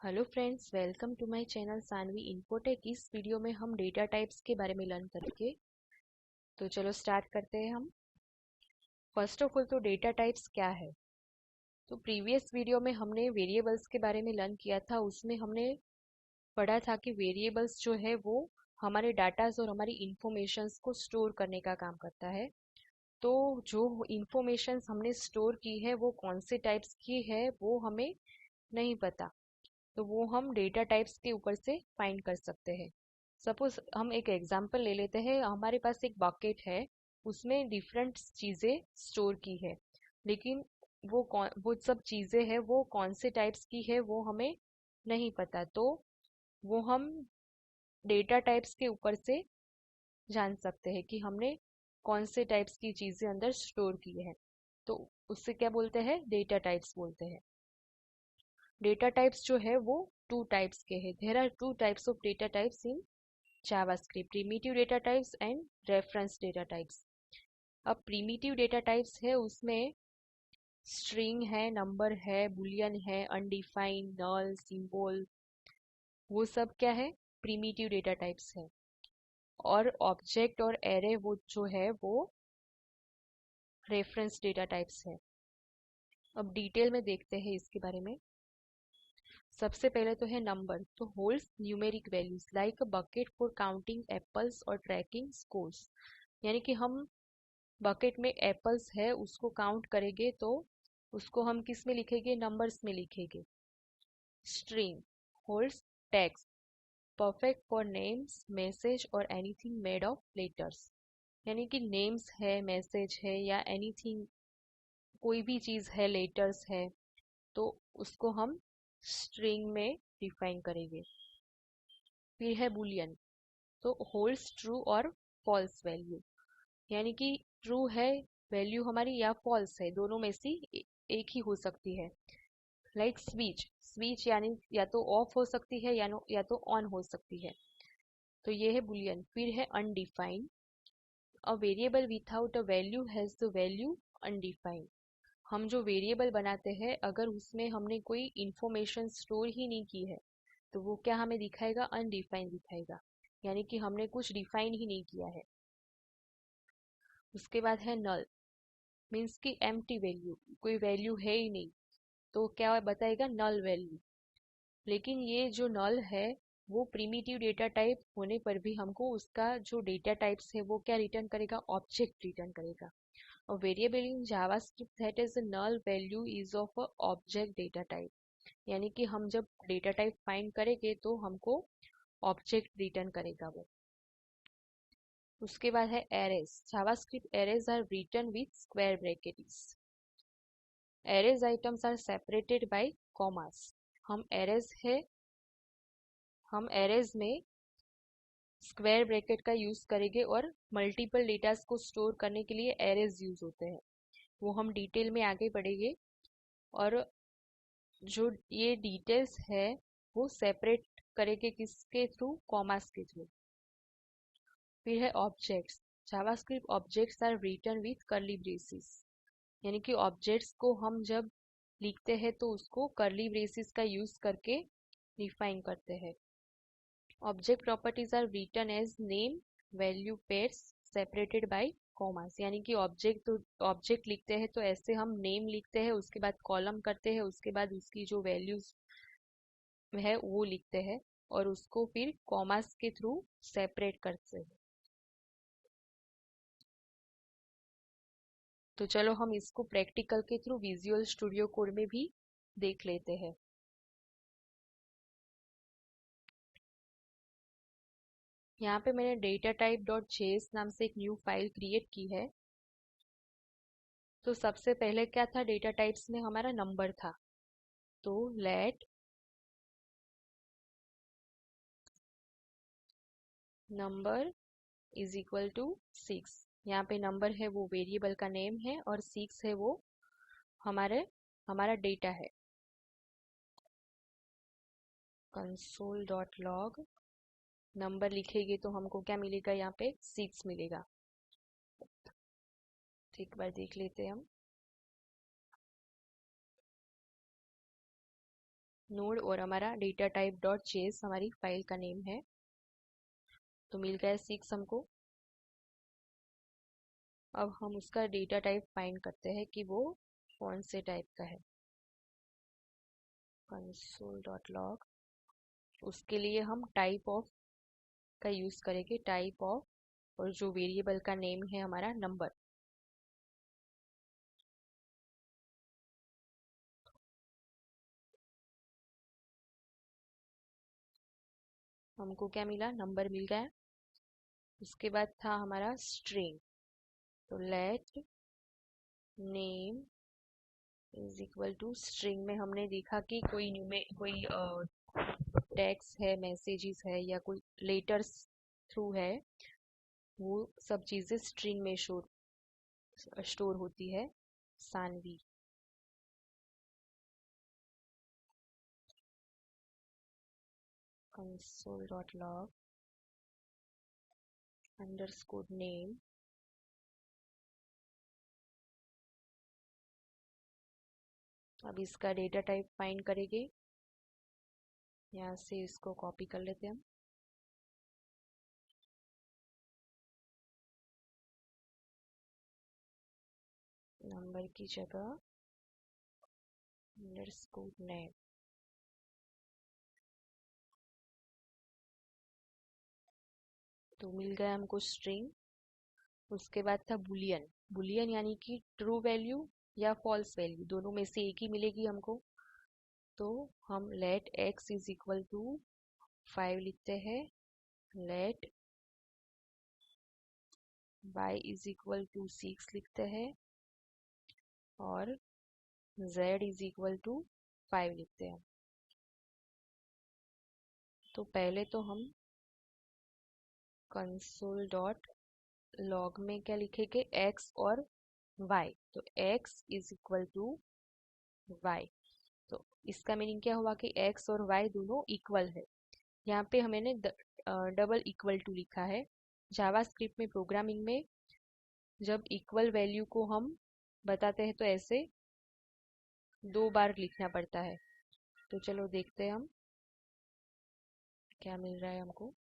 Hello friends, welcome to my channel Sanvi Infotech. इस video में हम डेटा टाइप्स के बारे में लर्न करेंगे। तो चलो स्टार्ट करते हैं हम। फर्स्ट ऑफ ऑल तो डेटा टाइप्स क्या है। तो प्रीवियस वीडियो में हमने वेरिएबल्स के बारे में लर्न किया था। उसमें हमने पढ़ा था कि वेरिएबल्स जो है वो हमारे डाटाज और हमारी इंफॉर्मेशंस को स्टोर करने का काम करता है। तो जो इंफॉर्मेशंस हमने स्टोर की है वो कौन से टाइप्स की है वो हमें नहीं पता। तो वो हम डेटा टाइप्स के ऊपर से फाइंड कर सकते हैं। सपोज हम एक एग्जांपल ले लेते हैं। हमारे पास एक बकेट है, उसमें डिफरेंट चीज़ें स्टोर की है, लेकिन वो सब चीज़ें हैं वो कौन से टाइप्स की है वो हमें नहीं पता। तो वो हम डेटा टाइप्स के ऊपर से जान सकते हैं कि हमने कौन से टाइप्स की चीज़ें अंदर स्टोर की है। तो उससे क्या बोलते हैं, डेटा टाइप्स बोलते हैं। डेटा टाइप्स जो है वो टू टाइप्स के हैं। There are two types of data types in JavaScript, primitive data types and reference data types. अब प्रिमिटिव डेटा टाइप्स है, उसमें स्ट्रिंग है, नंबर है, बुलियन है, अनडिफाइंड, नल, सिंबल, वो सब क्या है, प्रिमिटिव डेटा टाइप्स है। और ऑब्जेक्ट और एरे वो जो है वो रेफरेंस डेटा टाइप्स है। अब डिटेल में देखते हैं इसके बारे में। सबसे पहले तो है नंबर। तो holds numeric values like a bucket for counting apples और ट्रैकिंग स्कोर्स। यानी कि हम बकेट में एप्पल्स है उसको काउंट करेंगे तो उसको हम किस में लिखेंगे, नंबर्स में लिखेंगे। String holds text perfect for names, message और एनीथिंग मेड ऑफ लेटर्स। यानी कि नेम्स है, मैसेज है या एनीथिंग, कोई भी चीज़ है, लेटर्स है, तो उसको हम स्ट्रिंग में डिफाइन करेंगे। फिर है बुलियन। तो होल्ड्स ट्रू और फॉल्स वैल्यू। यानी कि ट्रू है वैल्यू हमारी या फॉल्स है, दोनों में से एक ही हो सकती है। लाइक स्विच, स्विच यानी या तो ऑफ हो सकती है या तो ऑन हो सकती है। तो ये है बुलियन। फिर है undefined. A variable without a value has the value undefined. हम जो वेरिएबल बनाते हैं अगर उसमें हमने कोई इंफॉर्मेशन स्टोर ही नहीं की है तो वो क्या हमें दिखाएगा, अनडिफाइंड दिखाएगा। यानी कि हमने कुछ डिफाइन ही नहीं किया है। उसके बाद है नल, मीन्स कि एम्प्टी वैल्यू, कोई वैल्यू है ही नहीं, तो क्या बताएगा, नल वैल्यू। लेकिन ये जो नल है वो प्रिमिटिव डेटा टाइप होने पर भी हमको उसका जो डेटा टाइप्स है वो क्या रिटर्न करेगा, ऑब्जेक्ट रिटर्न करेगा। और variable in JavaScript that is a null value is of a object data type। यानी कि हम जब डेटा टाइप फाइंड करेंगे तो हमको ऑब्जेक्ट रिटर्न करेगा वो। उसके बाद है arrays. JavaScript arrays are written with square brackets. Arrays items are separated by commas. हम एरेज है, हम एरेज में स्क्वायर ब्रैकेट का यूज करेंगे और मल्टीपल डेटास को स्टोर करने के लिए एरेज यूज होते हैं। वो हम डिटेल में आगे बढ़ेंगे। और जो ये डिटेल्स है वो सेपरेट करेंगे किसके थ्रू, कॉमास के थ्रू। फिर है objects. JavaScript objects are written with curly braces. यानी कि ऑब्जेक्ट्स को हम जब लिखते हैं तो उसको कर्ली ब्रेसेस का यूज करके डिफाइन करते हैं। Object properties are written as name, value, pairs separated by commas. यानी कि ऑब्जेक्ट लिखते हैं तो ऐसे हम नेम लिखते हैं, उसके बाद कॉलम करते हैं, उसके बाद उसकी जो वैल्यूज है वो लिखते हैं और उसको फिर कॉमास के थ्रू सेपरेट करते हैं। तो चलो हम इसको प्रैक्टिकल के थ्रू विजुअल स्टूडियो कोड में भी देख लेते हैं। यहाँ पे मैंने डेटा टाइप डॉट जेएस नाम से एक न्यू फाइल क्रिएट की है। तो सबसे पहले क्या था, डेटा टाइप्स में हमारा नंबर था। तो let number is equal to 6। यहाँ पे नंबर है वो वेरिएबल का नेम है और 6 है वो हमारा डेटा है। कंसोल डॉट लॉग नंबर लिखेंगे तो हमको क्या मिलेगा, यहाँ पे 6 मिलेगा। तो एक बार देख लेते हैं हम। नोड और हमारा डेटा टाइप डॉट जेएस हमारी फाइल का नेम है। तो मिल गया 6 हमको। अब हम उसका डेटा टाइप फाइंड करते हैं कि वो कौन से टाइप का है। कंसोल डॉट लॉग, उसके लिए हम टाइप ऑफ का यूज करेंगे, टाइप ऑफ, और जो वेरिएबल का नेम है हमारा नंबर। हमको क्या मिला, नंबर मिल गया। उसके बाद था हमारा स्ट्रिंग, तो let name is equal to string में हमने देखा कि कोई टेक्स्ट है, मैसेजेस है या कोई लेटर्स थ्रू है, वो सब चीजें स्ट्रिंग में स्टोर होती है। Sanvi, console dot log underscore name, अब इसका डेटा टाइप फाइंड करेंगे। यहाँ से इसको कॉपी कर लेते हैं हम। नंबर की जगह अंडरस्कोर नेम, तो मिल गया हमको स्ट्रिंग। उसके बाद था बुलियन। बुलियन यानी कि ट्रू वैल्यू या फॉल्स वैल्यू, दोनों में से एक ही मिलेगी हमको। तो हम let x is equal to 5 लिखते हैं, let y is equal to 6 लिखते हैं, और z इज इक्वल टू 5 लिखते हैं। तो पहले तो हम कंसोल डॉट लॉग में क्या लिखेंगे, x और y। तो x is equal to y, तो इसका मीनिंग क्या हुआ कि x और y दोनों इक्वल है। यहाँ पे हमने डबल इक्वल टू लिखा है। जावास्क्रिप्ट में, प्रोग्रामिंग में जब इक्वल वैल्यू को हम बताते हैं तो ऐसे 2 बार लिखना पड़ता है। तो चलो देखते हैं हम क्या मिल रहा है हमको।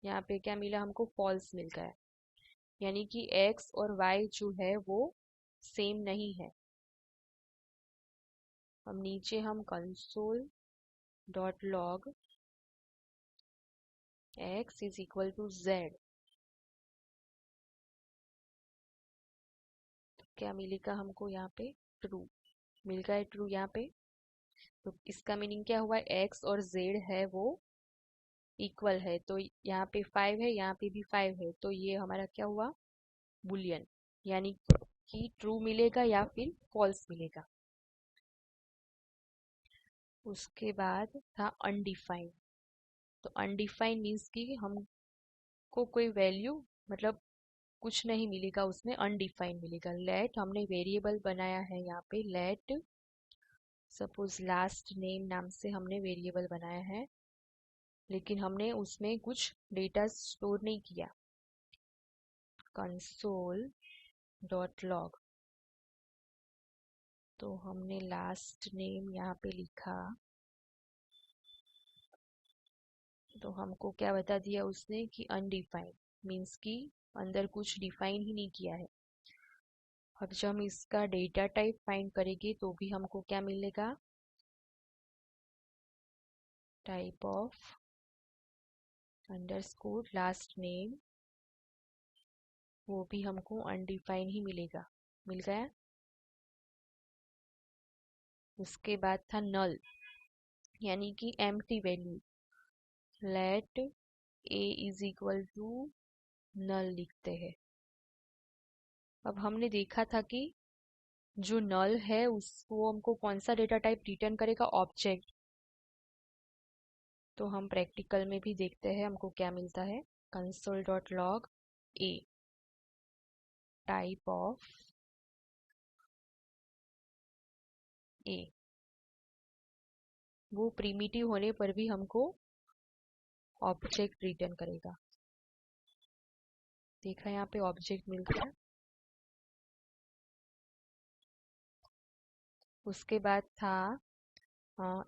यहाँ पे क्या मिला हमको, फॉल्स मिल गया है, यानी कि x और y जो है वो सेम नहीं है। अब नीचे हम console dot log x is equal to z, तो क्या मिलेगा हमको, यहाँ पे ट्रू मिल गया है, ट्रू यहाँ पे। तो इसका मीनिंग क्या हुआ, x और z है वो इक्वल है। तो यहाँ पे 5 है, यहाँ पे भी 5 है, तो ये हमारा क्या हुआ, बुलियन, यानी कि ट्रू मिलेगा या फिर फॉल्स मिलेगा। उसके बाद था अनडिफाइंड। तो अनडिफाइंड मीन्स कि हमको कोई वैल्यू, मतलब कुछ नहीं मिलेगा उसमें, अनडिफाइंड मिलेगा। लेट हमने वेरिएबल बनाया है यहाँ पे, लेट सपोज लास्ट नेम नाम से हमने वेरिएबल बनाया है, लेकिन हमने उसमें कुछ डेटा स्टोर नहीं किया। कंसोल डॉट लॉग, तो हमने लास्ट नेम यहाँ पे लिखा, तो हमको क्या बता दिया उसने कि अनडिफाइंड, मीन्स कि अंदर कुछ डिफाइन ही नहीं किया है। अब जब हम इसका डेटा टाइप फाइंड करेंगे तो भी हमको क्या मिलेगा, type of underscore last name, वो भी हमको अनडिफाइन ही मिलेगा, मिल गया। उसके बाद था नल, यानी कि empty value. Let A is equal to null लिखते हैं। अब हमने देखा था कि जो नल है उसको हमको कौन सा डेटा टाइप रिटर्न करेगा, ऑब्जेक्ट। तो हम प्रैक्टिकल में भी देखते हैं हमको क्या मिलता है। Console dot log A, type of A, वो प्रिमिटिव होने पर भी हमको ऑब्जेक्ट रिटर्न करेगा। देखा यहाँ पे ऑब्जेक्ट मिल गया। उसके बाद था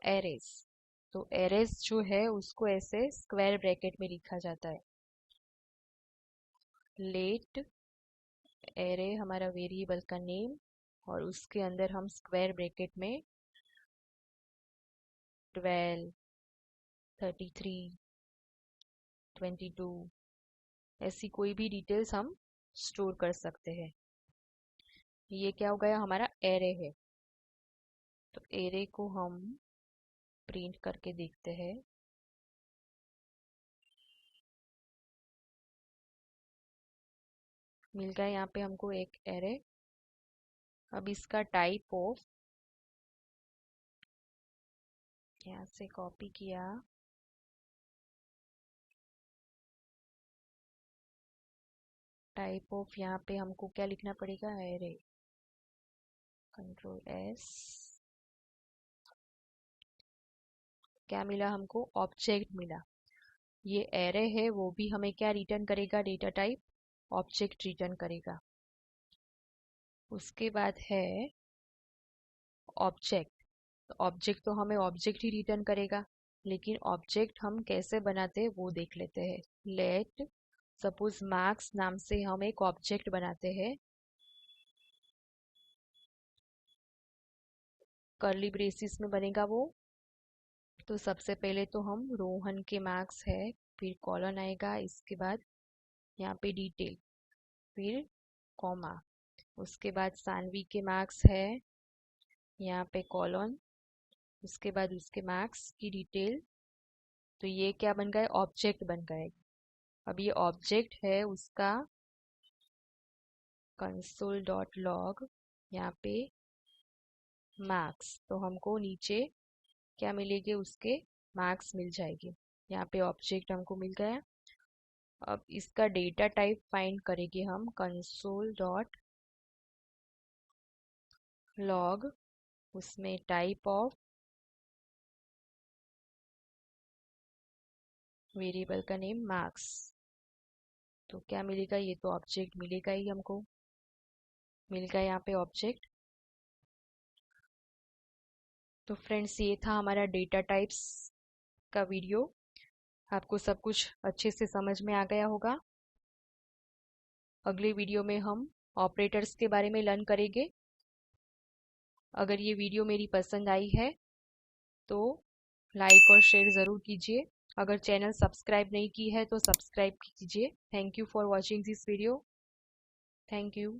एरेस। तो एरेस जो है उसको ऐसे स्क्वायर ब्रैकेट में लिखा जाता है। लेट एरे हमारा वेरिएबल का नेम, और उसके अंदर हम स्क्वायर ब्रैकेट में 12, 33, 22 ऐसी कोई भी डिटेल्स हम स्टोर कर सकते हैं। ये क्या हो गया, हमारा एरे है। तो एरे को हम प्रिंट करके देखते हैं। मिल गया यहाँ पे हमको एक एरे। अब इसका टाइप ऑफ, यहाँ से कॉपी किया, टाइप ऑफ यहाँ पे हमको क्या लिखना पड़ेगा, एरे, कंट्रोल एस। क्या मिला हमको, ऑब्जेक्ट मिला। ये एरे है, वो भी हमें क्या रिटर्न करेगा, डेटा टाइप ऑब्जेक्ट रिटर्न करेगा। उसके बाद है ऑब्जेक्ट। तो ऑब्जेक्ट तो हमें ऑब्जेक्ट ही रिटर्न करेगा, लेकिन ऑब्जेक्ट हम कैसे बनाते हैं वो देख लेते हैं। लेट सपोज मार्क्स नाम से हम एक ऑब्जेक्ट बनाते हैं। कर्ली ब्रेसिस में बनेगा वो। तो सबसे पहले तो हम रोहन के मार्क्स है, फिर कॉलन आएगा, इसके बाद यहाँ पे डिटेल, फिर कॉमा, उसके बाद सानवी के मार्क्स है, यहाँ पे कॉलन, उसके बाद उसके मार्क्स की डिटेल। तो ये क्या बन गए, ऑब्जेक्ट बन गए। अब ये ऑब्जेक्ट है उसका कंसोल डॉट लॉग, यहाँ पे मार्क्स, तो हमको नीचे क्या मिलेंगे, उसके मार्क्स मिल जाएंगे। यहाँ पे ऑब्जेक्ट हमको मिल गया। अब इसका डेटा टाइप फाइंड करेंगे हम, कंसोल डॉट लॉग, उसमें टाइप ऑफ वेरिएबल का नेम मार्क्स। तो क्या मिलेगा, ये तो ऑब्जेक्ट मिलेगा ही हमको, मिल गया यहाँ पे ऑब्जेक्ट। तो फ्रेंड्स, ये था हमारा डेटा टाइप्स का वीडियो। आपको सब कुछ अच्छे से समझ में आ गया होगा। अगले वीडियो में हम ऑपरेटर्स के बारे में लर्न करेंगे। अगर ये वीडियो मेरी पसंद आई है तो लाइक और शेयर ज़रूर कीजिए। अगर चैनल सब्सक्राइब नहीं की है तो सब्सक्राइब कीजिए। Thank you for watching this video. Thank you.